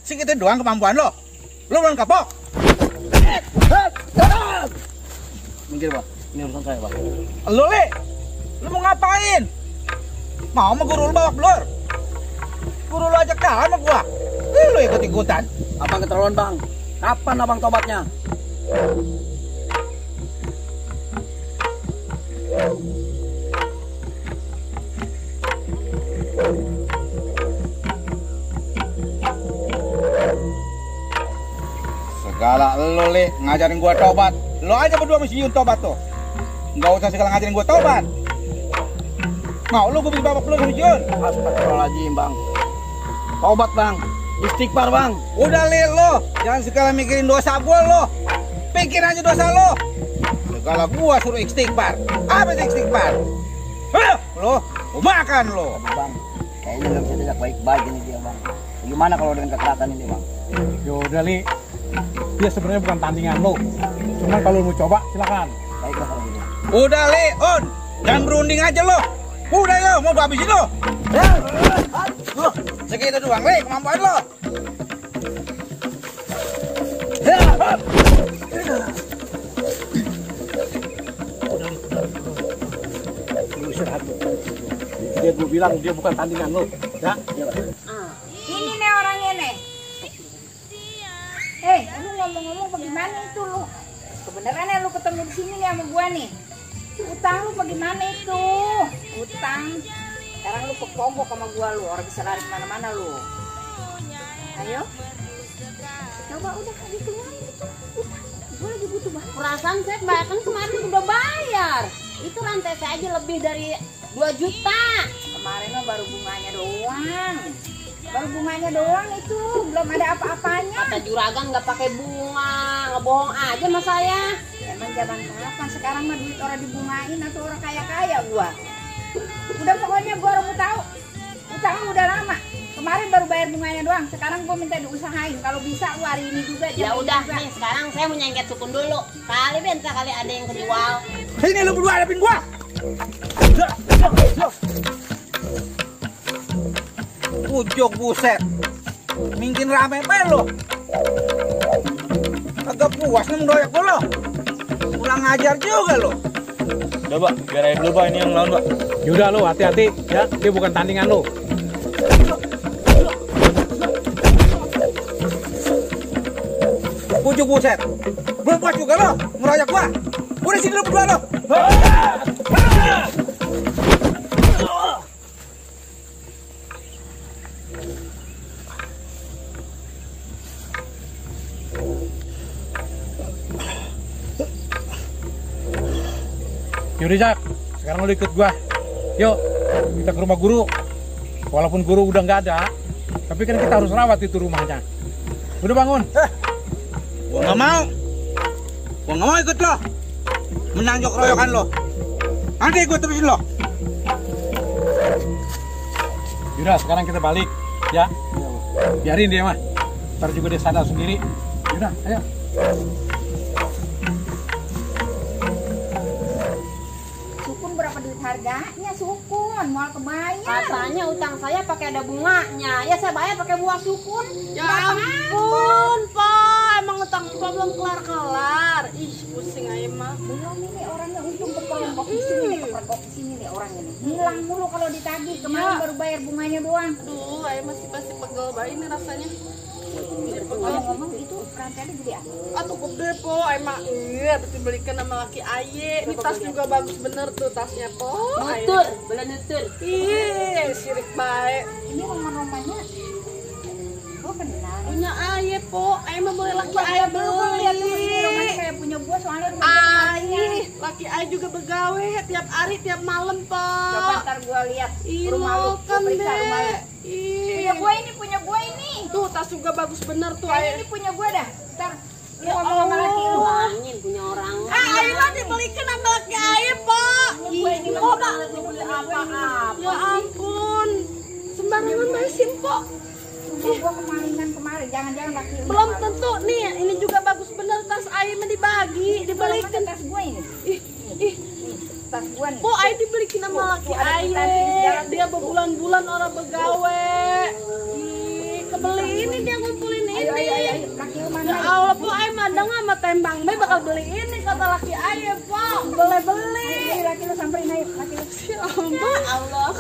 Segitu doang kemampuan lo. Lo belum kapok. Minggir Bang, ini urusan saya Bang. Lo Le, lo mau ngapain? Mau sama guru lo bawa blur? Guru lo aja kalah sama gua. Lo ikut-ikutan. Abang keterlaluan Bang. Kapan abang tobatnya? Segala lo Le ngajarin gua tobat. Lo aja berdua mesti Yun tobat tuh. Nggak usah segala ngajarin gua tobat. Mau lo gua bikin babak belur sama Yun? Astagfirullahaladzim Bang. Tobat Bang. Istighfar Bang. Udah Le lo, jangan segala mikirin dosa gua lo. Pikir aja dosa lo. Segala gua suruh istighfar. Apa itu istighfar? Hah, lo, mau makan lo. Bang, kayaknya nggak bisa diajak baik-baik ini dia Bang. Gimana kalau dengan kekerasan ini Bang? Yaudah Li, dia sebenarnya bukan tandingan lo. Cuman kalau lo mau coba silakan. Baiklah kalau gitu. Udah Le, On, jangan berunding aja lo. Udah lo, mau gua habisin lo. Segitu doang Le, kemampuan lo. Lu istirahat. Dia gue bilang dia bukan tandingan lo. Ya? Ini nih orangnya nih. Lu ngomong-ngomong bagaimana itu lu? Kebenarannya lu ketemu di sini nih sama gua nih. Utang lu bagaimana itu? Utang. Sekarang lu kepompok sama gua lu, orang bisa lari kemana-mana lu. Ayo. Coba udah gitu itu. Utang. Gua lagi butuh banget. Perasaan saya bahkan kemarin udah bayar. Itu rantai saya aja lebih dari 2 juta. Kemarin mah baru bunganya doang. Baru bunganya doang itu, belum ada apa-apanya. Kata juragan nggak pakai bunga, ngebohong aja sama saya. Emang zaman kapan sekarang mah duit orang dibungain atau orang kaya-kaya gua. Udah pokoknya gua mau tahu. Utang lu udah lama. Kemarin baru bayar bunganya doang. Sekarang gua minta diusahain. Kalau bisa lu hari ini juga. Ya udah nih, sekarang saya mau nyengket sukun dulu. Kali bentar kali ada yang kejual. Sini lu berdua hadapin gua. Ujuk buset. Mungkin rame pe lo. Agak puas nih mendoyak gua lo. Kurang ajar juga lo. Udah Pak, biar aja dulu Pak, ini yang lawan Pak. Yaudah lo hati-hati ya, dia bukan tandingan lo. Ujuk buset. Belum puas juga lo ngeroyak gua. Udah sini lo berdua lo. Yaudah Jak, sekarang lo ikut gua. Yuk, kita ke rumah guru. Walaupun guru udah nggak ada, tapi kan kita harus rawat itu rumahnya. Udah bangun. Gua nggak mau. Gua nggak mau ikut lo. Menanjok keroyokan lo. Nanti ikut terusin lo. Yaudah, sekarang kita balik. Ya, biarin dia mah. Ntar juga dia sadar sendiri. Yaudah, ayo. Sukun berapa duit harganya sukun? Mau kebayang. Katanya utang saya pakai ada bunganya. Ya saya bayar pakai buah sukun. Ya ampun, Pak. Emang utang Pak belum kelar-kelar. Ih, pusing aja mah. Belum ini orangnya untung kepergok di sini nih, kepergok di sini nih orangnya nih. Hilang mulu kalau ditagih. Kemarin baru bayar bunganya doang. Aduh, ayo masih pasti pegel banget ini rasanya. Ngomong-ngomong itu rantainya gede apa? Atuh gede po, emang iya betul belikan sama laki aye. Ini tas juga bagus bener tuh tasnya po. Nutur, bener nutur. Ih, sirik baik. Ini rumah-rumahnya gua kenal. Punya aye po, aye mah boleh laki aye Lihat tuh ini rumahnya beli. kayak punya gua soalnya rumah Aye, laki aye juga begawe tiap hari tiap malam po. coba ntar gua lihat Ih, rumah lu. Gua kan periksa rumah lu. deh. Ih, Punya gua ini. tuh tas juga bagus bener tuh Kayaknya aye. ini punya gua dah. Ntar lu Ya ngomong sama laki lu. Angin punya orang. Aye mah dibelikan sama laki aye po. Gua ini Ih, mah po, Pak. beli apa-apa. Ya ampun, sembarangan besin po. Gua kemalingan kemarin. Jangan-jangan laki lu. Belum tentu nih, ini juga bagus bener tas aye mah dibagi, Dibalikin dibelikan. tas gua ini. Ih, Tas gua nih. po aye dibelikin sama laki aye. Dia berbulan-bulan orang begawe. Ih, kebeli ini dia ngumpulin Ya Allah, po ay madang sama tembang be bakal beli ini kata laki ayah, po. Beli. Laki lu samperin ayo, laki lu. Ya Allah.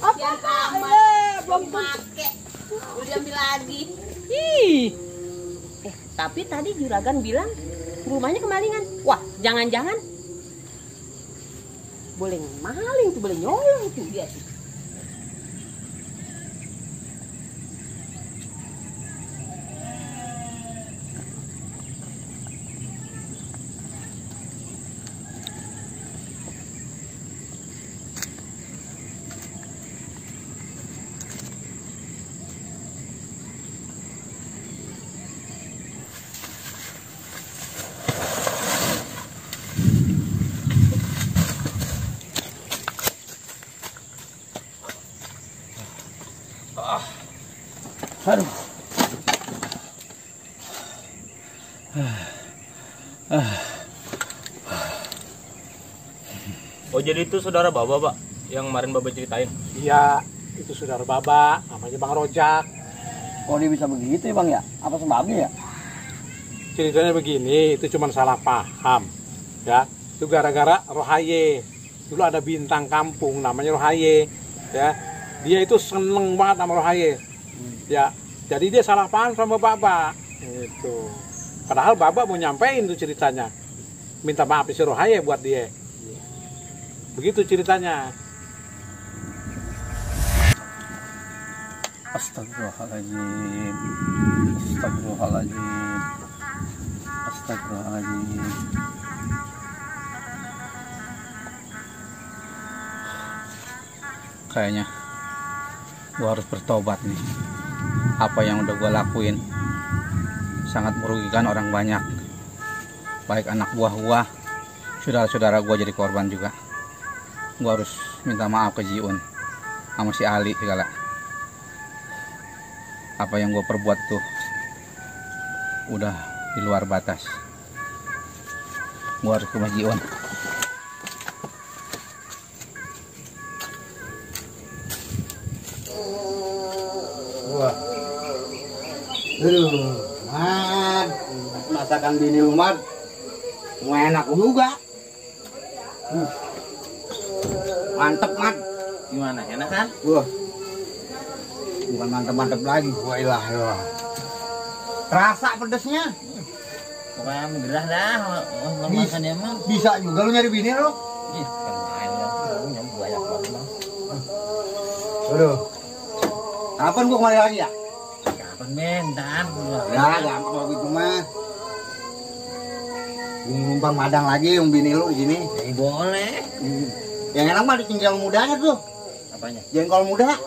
Apa Apa, Pak? belum pakai. Udah diambil lagi. Ih. Tapi tadi juragan bilang rumahnya kemalingan. Wah, jangan-jangan boleh maling tuh, boleh nyolong tuh dia tuh. Aduh. Oh jadi itu saudara Baba, Pak, yang kemarin Baba ceritain? Iya, itu saudara Baba, namanya Bang Rojak. Kok dia bisa begitu ya Bang ya? Apa sebabnya ya? Ceritanya begini, itu cuma salah paham. Ya, itu gara-gara Rohaye. Dulu ada bintang kampung namanya Rohaye. Ya, dia itu seneng banget sama Rohaye. Ya, jadi dia salah paham sama Baba. Itu. Padahal Baba mau nyampein tuh ceritanya. Minta maaf si Rohaye buat dia. Begitu ceritanya. Astagfirullahaladzim. Astagfirullahaladzim. Astagfirullahaladzim. Kayaknya gua harus bertobat nih. Apa yang udah gua lakuin sangat merugikan orang banyak. Baik anak buah gua, saudara-saudara gua jadi korban juga. Gua harus minta maaf ke Jiun sama si Ali segala. Apa yang gue perbuat tuh udah di luar batas. Gue harus ke Mas Jiun. Wah. Mat. Masakan bini lu, Mat. Mau enak juga. Mantep, Mat. Gimana, enak kan? Wah. Bukan mantep-mantep lagi. Wah, ilah. Terasa pedesnya. Pokoknya menggerah dah, makan emang. Bisa juga lu nyari bini lu. Ih, kan main lah, nyamuk banyak banget bang. Aduh. Kapan gua kembali lagi ya? Kapan men, ntar. Ya, gampang kalau gitu mah. Gua numpang madang lagi yang bini lu di sini. Ya boleh. Yang enak mah di jengkol mudanya tuh. Apanya? Jengkol muda.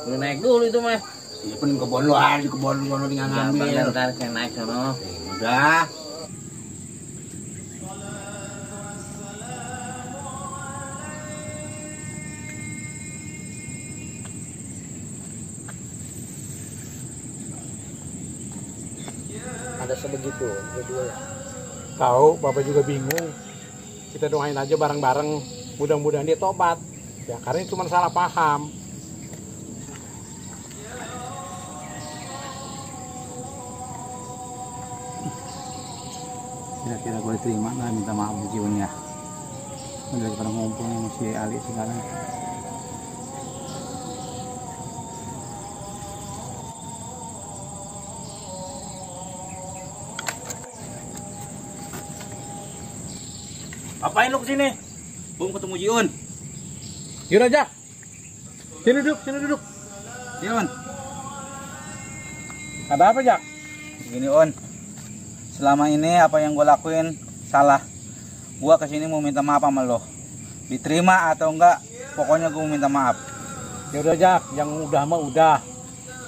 Udah naik dulu itu mah. Ya pening kebon lu aja, di kebon lu kalau tinggal ngambil. Ntar saya naik sono. Udah. Ada sebegitu, berdua ya. Tahu, Bapak juga bingung. Kita doain aja bareng-bareng. Mudah-mudahan dia tobat. Ya, karena ini cuma salah paham. Kira-kira gue terima nggak minta maaf ke Jiun ya? Daripada ngumpul nih si Ali segala. Apain lu kesini? Bung ketemu Jiun. Jiun aja. Sini duduk. Jiun. Ada apa, Jak? Gini On. Selama ini apa yang gue lakuin salah. Gue kesini mau minta maaf sama lo. Diterima atau enggak, pokoknya gue mau minta maaf. Ya udah, Jak, yang udah mah udah.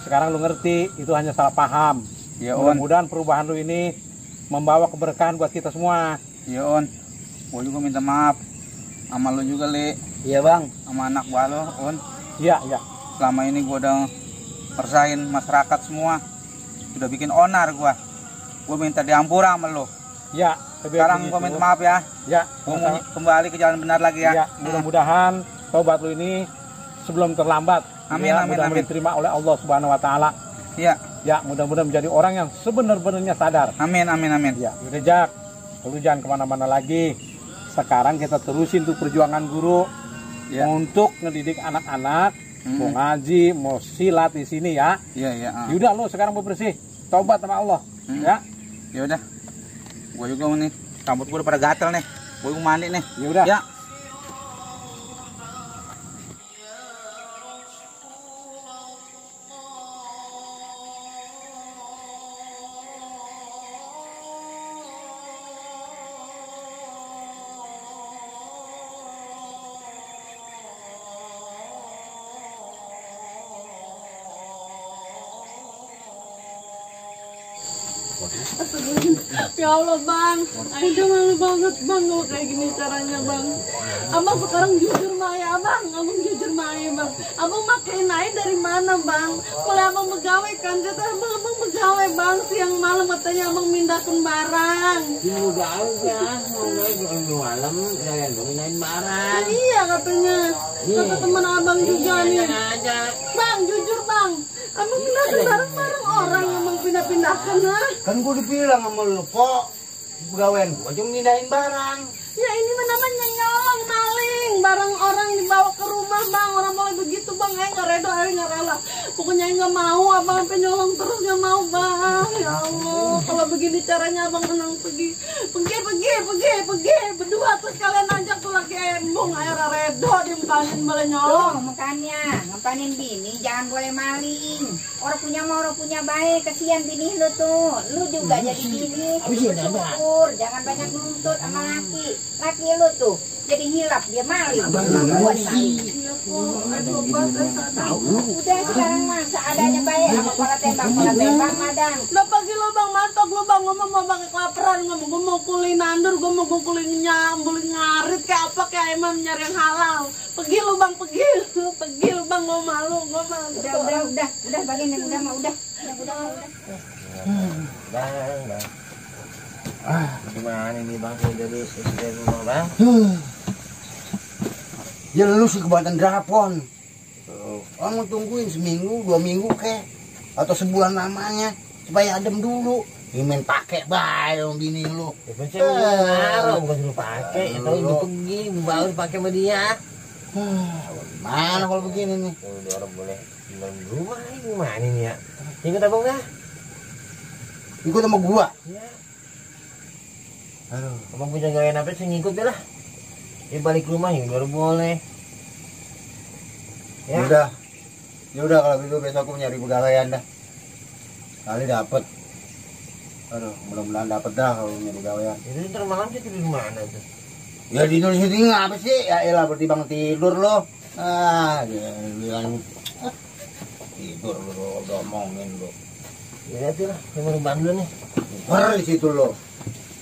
Sekarang lu ngerti, itu hanya salah paham. Ya On. Mudah-mudahan perubahan lu ini membawa keberkahan buat kita semua. Ya On. Gue juga minta maaf sama lo juga, Li. Iya, Bang. Sama anak buah lo, On. Iya. Selama ini gue udah meresahin masyarakat semua. Udah bikin onar gue. Gue minta diampura sama lo. Ya, Sekarang gue minta maaf ya. Ya, Gue mau kembali ke jalan benar lagi ya. Ya, mudah-mudahan tobat lu ini sebelum terlambat. Amin, Ya, amin, mudah-mudahan amin. diterima oleh Allah Subhanahu wa taala. Iya. Ya, mudah-mudahan menjadi orang yang sebenar-benarnya sadar. Amin, amin, amin. Ya, udah Jak, lu jangan kemana-mana lagi. Sekarang kita terusin tuh perjuangan guru Ya. untuk ngedidik anak-anak, mau ngaji, mau silat di sini ya. Iya, iya. Yaudah lu sekarang bersih, taubat sama Allah, ya. Ya udah. Gua juga nih, rambut gua udah pada gatel nih. Gua mau mandi nih. Yaudah. Ya. Ya Allah bang, Aida malu banget bang kalau kayak gini caranya bang. Abang sekarang jujur mah ya bang, abang jujur mah ya bang. Abang makain Aida dari mana bang? Mulai abang begawe kan, kata abang begawe bang. Siang malam katanya abang mindahkan barang. Udah aja, mau malam jangan mindahin barang. Iya katanya, kata teman abang juga nih. Bang jujur bang, abang pindahkan barang-barang orang yang abang pindah-pindahkan lah. Kan gua dibilang sama lu, Pok. Pegawaian gua cuma mindahin barang. Ya ini mah namanya nyolong maling, barang orang dibawa ke rumah bang, orang mulai begitu bang, nggak redo, nggak rela, pokoknya nggak mau, abang sampai nyolong terus nggak mau bang, ya Allah, kalau begini caranya abang menang pergi, berdua terus kalian ajak tuh laki embung, air redo, dimpanin boleh nyolong. Makanya ngapain bini jangan boleh maling. Orang punya mau orang punya baik, kasihan bini lu tuh. Lu juga jadi bini, bersyukur, jangan banyak nuntut sama laki. Laki lu tuh jadi hilap, dia maling. Buat maling. Udah sekarang mah seadanya baik, sama pola tembak madang. Udah pagi lo bang, mantok lo bang, ngomong mau bang kelaparan, ngomong gue mau kulin nandur, gue mau kulin nyambul ngarit kayak apa kayak emang nyari yang halal. Pergi lo bang, pergi lo bang, gue malu. Udah bagian yang udah mah udah. Gimana ini bang, jadi istri rumah bang? Ya lu sih kebantan drapon. Orang mau tungguin seminggu, 2 minggu kek, atau sebulan lamanya supaya adem dulu. Ini main pakai bae dong bini lu. Bukan suruh pakai, itu ibu pergi, baru pakai sama dia. Mana kalau begini nih? Udah orang boleh tinggal di rumah ini gimana nih ya? Ikut abang dah? Ikut sama gua. Iya. Aduh, abang punya gawean apa sih ngikut deh lah. Dia balik rumah ya baru boleh. Ya. Udah kalau gitu besok aku nyari pegawaian dah. Kali dapet. Aduh, mudah-mudahan dapet dah kalau nyari pegawaian. Itu ntar malam sih tidur di mana tuh? Ya tidur sini apa sih? Ya elah bertimbang tidur lo. Dia bilang tidur lo, udah omongin lo. Ya lihat lah, saya mau bantu nih. Di situ lo.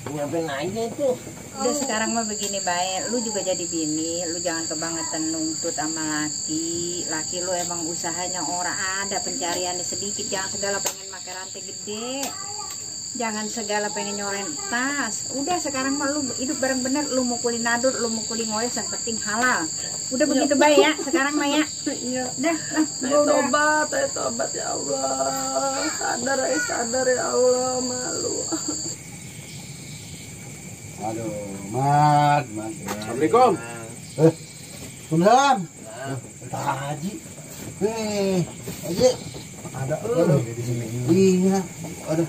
Nyampein aja itu. Udah sekarang mah begini baik, lu juga jadi bini, lu jangan kebangetan nuntut sama laki. Laki lu emang usahanya orang ada, pencariannya sedikit, jangan segala pengen pakai rantai gede. Jangan segala pengen nyoren tas. Udah sekarang mah lu hidup bareng bener, lu mau kulin nadur, lu mau kulin ngoyes, yang penting halal. Udah begitu baik ya, sekarang mah ya. Iya. Udah, Saya tobat ya Allah. Sadar ya Allah, malu. Aduh, Mat. Assalamualaikum. Salam. Haji. Haji. Ada lu di sini. Iya. Aduh.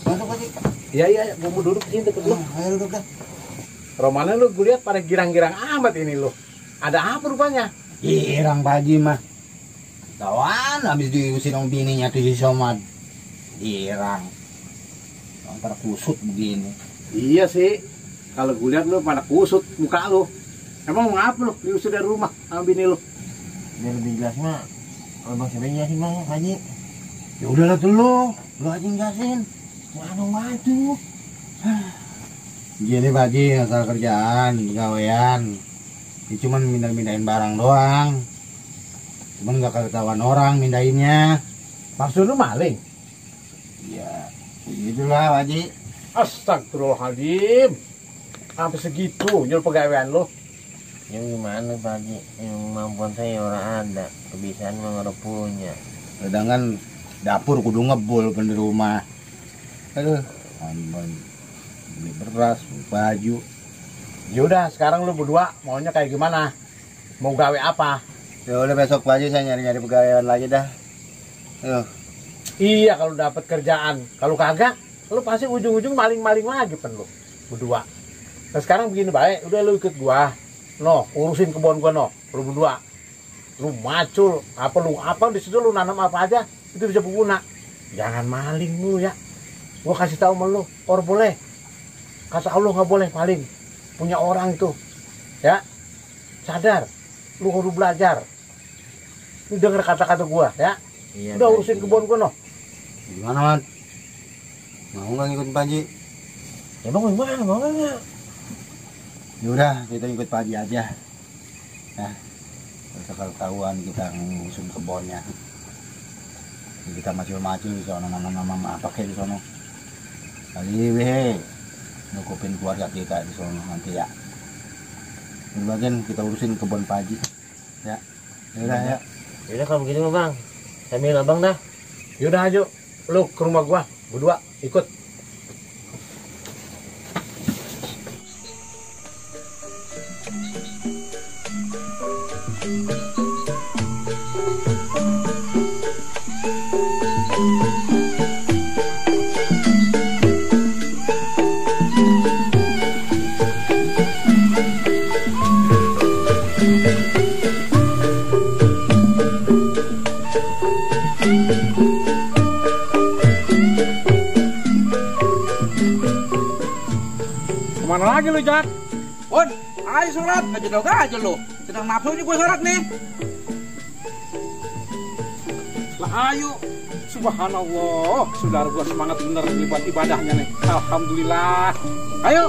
Masuk Haji. Iya, gua mau duduk sini deket lu. Ayo duduk dah. Romannya lu gue lihat pada girang-girang amat ini lu. Ada apa rupanya? Girang Pak Haji mah. Kawan habis diusir sama bininya tuh si Somad. Girang. Antara kusut begini. Iya sih. Kalau gue lihat lu pada kusut muka lu. Emang mau ngapa lu diusir dari rumah sama bini lu? Biar lebih jelas mah, kalau bang siapa jelasin bang Haji? Ya udahlah tuh lu aja jelasin. Mana waduh? Gini Pak Haji, asal kerjaan, pegawaian. Ini cuman mindahin barang doang. Cuman nggak ketahuan orang mindahinnya. Maksud lu maling? Ya, begitulah Pak Haji. Astagfirullahaladzim. Sampai segitu nyuruh pegawaian lu. Ya gimana Pak Haji? Yang kemampuan saya orang ada, kebiasaan memang orang punya. Sedangkan Dapur kudu ngebul kan di rumah. Aduh, beli beras, beli baju. Yaudah, sekarang lu berdua maunya kayak gimana? Mau gawe apa? Ya udah besok pagi saya nyari-nyari pegawaian lagi dah. Aduh. Iya, kalau dapat kerjaan. Kalau kagak, lu pasti ujung-ujung maling-maling lagi pen lu berdua. Nah sekarang begini baik, udah lu ikut gua. No, urusin kebun gua no, lu berdua. Lu macul, apa di situ lu nanam apa aja itu bisa berguna. Jangan maling lu ya. Gua kasih tahu sama lu, or boleh. Kata Allah nggak boleh maling. Punya orang itu, ya. Sadar, lu harus belajar. Lu denger kata-kata gua, ya. Iya, udah urusin kebun gua no. Gimana, Man? Mau nggak ngikut Pak Haji? Emang gimana, mau nggak? Yaudah, kita ikut Pak Haji aja. Nah, sekal-kaluan kita ngusung kebunnya. Kita macul-macul di sana, nama-nama apa kayak di sana. Kali weh, nukupin keluarga kita di sana nanti ya. Bagian kita urusin kebun Pak Haji. Ya, yaudah ya. Yaudah kalau begitu mah Bang, saya milih abang dah. Yaudah aja, lu ke rumah gua, berdua ikut. Kemana lagi lu, Jak? Pun, ayo sholat, ngejadok aja lu. Sedang nafsu nih gue sholat nih. Lah ayo. Subhanallah, saudara gua semangat bener nih buat ibadahnya nih. Alhamdulillah. Ayo.